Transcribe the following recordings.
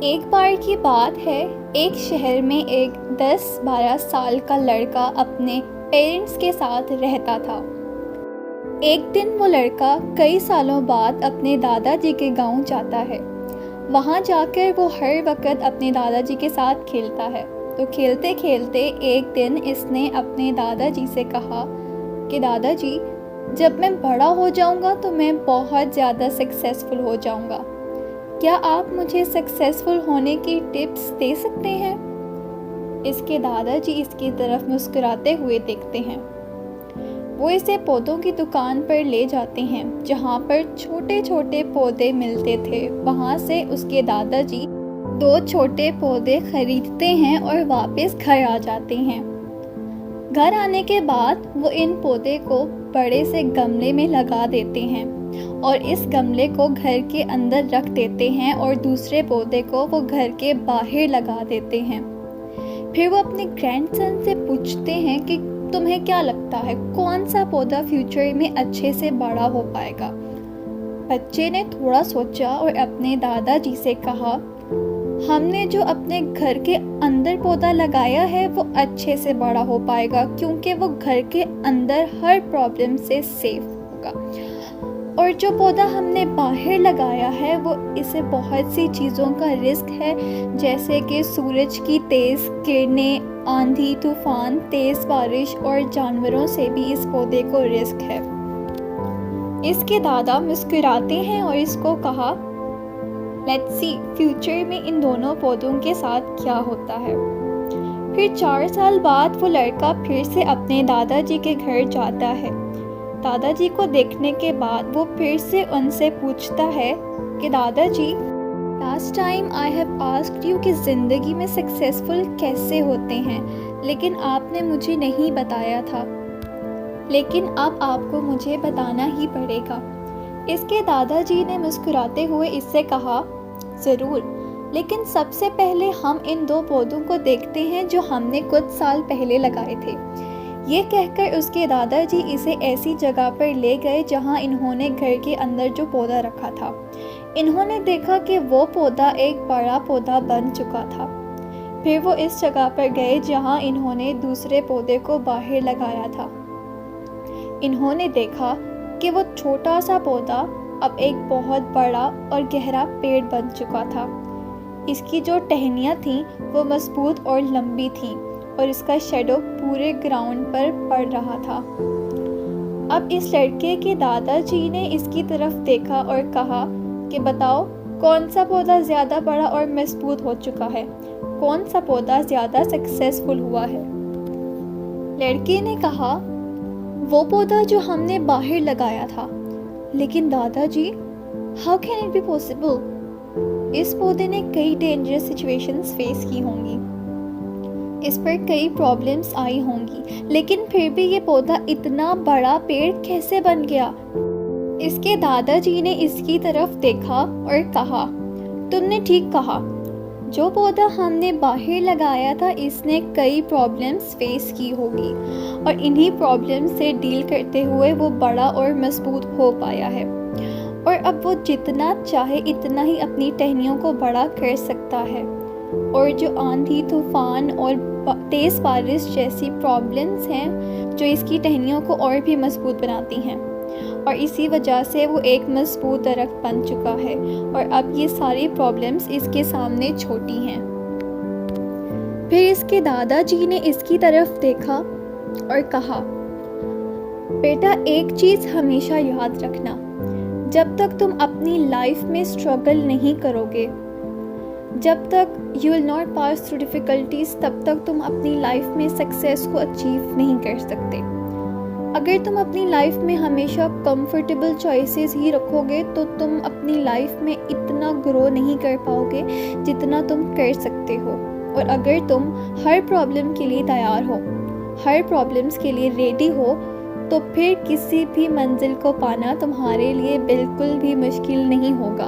एक बार की बात है, एक शहर में एक 10-12 साल का लड़का अपने पेरेंट्स के साथ रहता था। एक दिन वो लड़का कई सालों बाद अपने दादाजी के गांव जाता है। वहां जाकर वो हर वक्त अपने दादाजी के साथ खेलता है। तो खेलते खेलते एक दिन इसने अपने दादाजी से कहा कि दादाजी, जब मैं बड़ा हो जाऊंगा तो मैं बहुत ज़्यादा सक्सेसफुल हो जाऊंगा। क्या आप मुझे सक्सेसफुल होने की टिप्स दे सकते हैं? इसके दादाजी इसकी तरफ मुस्कुराते हुए देखते हैं। वो इसे पौधों की दुकान पर ले जाते हैं जहाँ पर छोटे छोटे पौधे मिलते थे। वहाँ से उसके दादाजी 2 छोटे पौधे खरीदते हैं और वापस घर आ जाते हैं। घर आने के बाद वो इन पौधे को बड़े से गमले में लगा देते हैं और इस गमले को घर के अंदर रख देते हैं और दूसरे पौधे को वो घर के बाहर लगा देते हैं। फिर वो अपने ग्रैंडसन से पूछते हैं कि तुम्हें क्या लगता है, कौन सा पौधा फ्यूचर में अच्छे से बड़ा हो पाएगा? बच्चे ने थोड़ा सोचा और अपने दादाजी से कहा, हमने जो अपने घर के अंदर पौधा लगाया है वो अच्छे से बड़ा हो पाएगा, क्योंकि वो घर के अंदर हर प्रॉब्लम से सेफ होगा। और जो पौधा हमने बाहर लगाया है वो इसे बहुत सी चीज़ों का रिस्क है, जैसे कि सूरज की तेज़ किरणें, आंधी तूफान, तेज़ बारिश और जानवरों से भी इस पौधे को रिस्क है। इसके दादा मुस्कुराते हैं और इसको कहा, लेट्स सी फ्यूचर में इन दोनों पौधों के साथ क्या होता है। फिर 4 साल बाद वो लड़का फिर से अपने दादाजी के घर जाता है। दादाजी को देखने के बाद वो फिर से उनसे पूछता है कि दादाजी, last time I have asked you कि ज़िंदगी में सक्सेसफुल कैसे होते हैं, लेकिन आपने मुझे नहीं बताया था। लेकिन अब आपको मुझे बताना ही पड़ेगा। इसके दादाजी ने मुस्कुराते हुए इससे कहा, ज़रूर, लेकिन सबसे पहले हम इन 2 पौधों को देखते हैं जो हमने कुछ साल पहले लगाए थे। ये कहकर उसके दादाजी इसे ऐसी जगह पर ले गए जहां इन्होंने घर के अंदर जो पौधा रखा था। इन्होंने देखा कि वो पौधा एक बड़ा पौधा बन चुका था। फिर वो इस जगह पर गए जहां इन्होंने दूसरे पौधे को बाहर लगाया था। इन्होंने देखा कि वो छोटा सा पौधा अब एक बहुत बड़ा और गहरा पेड़ बन चुका था। इसकी जो टहनियाँ थीं वो मजबूत और लंबी थीं और इसका शैडो पूरे ग्राउंड पर पड़ रहा था। अब इस लड़के के दादाजी ने इसकी तरफ देखा और कहा कि बताओ, कौन सा पौधा ज़्यादा बड़ा और मजबूत हो चुका है, कौन सा पौधा ज़्यादा सक्सेसफुल हुआ है? लड़के ने कहा, वो पौधा जो हमने बाहर लगाया था। लेकिन दादाजी, how can it be possible? इस पौधे ने कई डेंजरस सिचुएशंस फेस की होंगी, इस पर कई प्रॉब्लम्स आई होंगी, लेकिन फिर भी ये पौधा इतना बड़ा पेड़ कैसे बन गया? इसके दादाजी ने इसकी तरफ देखा और कहा, तुमने ठीक कहा, जो पौधा हमने बाहर लगाया था इसने कई प्रॉब्लम्स फेस की होगी और इन्हीं प्रॉब्लम्स से डील करते हुए वो बड़ा और मजबूत हो पाया है और अब वो जितना चाहे इतना ही अपनी टहनियों को बड़ा कर सकता है। और जो आंधी तूफान और तेज़ बारिश जैसी प्रॉब्लम्स हैं जो इसकी टहनियों को और भी मजबूत बनाती हैं और इसी वजह से वो एक मजबूत दरख्त बन चुका है और अब ये सारी प्रॉब्लम्स इसके सामने छोटी हैं। फिर इसके दादाजी ने इसकी तरफ देखा और कहा, बेटा, एक चीज़ हमेशा याद रखना, जब तक तुम अपनी लाइफ में स्ट्रगल नहीं करोगे, जब तक you will not pass through difficulties, तब तक तुम अपनी लाइफ में सक्सेस को अचीव नहीं कर सकते। अगर तुम अपनी लाइफ में हमेशा कंफर्टेबल चॉइसेस ही रखोगे तो तुम अपनी लाइफ में इतना ग्रो नहीं कर पाओगे जितना तुम कर सकते हो। और अगर तुम हर प्रॉब्लम के लिए तैयार हो, हर प्रॉब्लम्स के लिए रेडी हो, तो फिर किसी भी मंजिल को पाना तुम्हारे लिए बिल्कुल भी मुश्किल नहीं होगा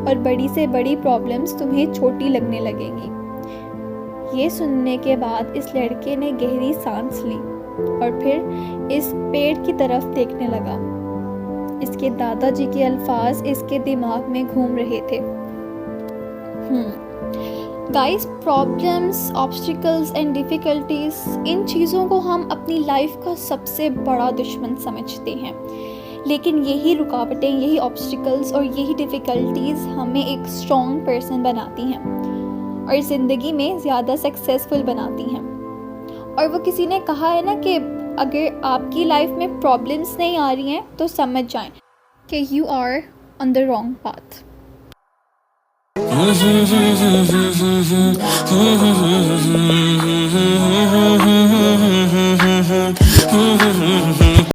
और बड़ी से बड़ी प्रॉब्लम्स तुम्हें छोटी लगने लगेंगी। ये सुनने के बाद इस लड़के ने गहरी सांस ली और फिर इस पेड़ की तरफ देखने लगा। इसके दादाजी के अल्फाज इसके दिमाग में घूम रहे थे। Guys, problems, obstacles and difficulties, इन चीज़ों को हम अपनी लाइफ का सबसे बड़ा दुश्मन समझते हैं, लेकिन यही रुकावटें, यही ऑब्स्टिकल्स और यही डिफ़िकल्टीज़ हमें एक स्ट्रॉन्ग पर्सन बनाती हैं और ज़िंदगी में ज़्यादा सक्सेसफुल बनाती हैं। और वो किसी ने कहा है ना कि अगर आपकी लाइफ में प्रॉब्लम्स नहीं आ रही हैं तो समझ जाएं कि you are on the wrong path.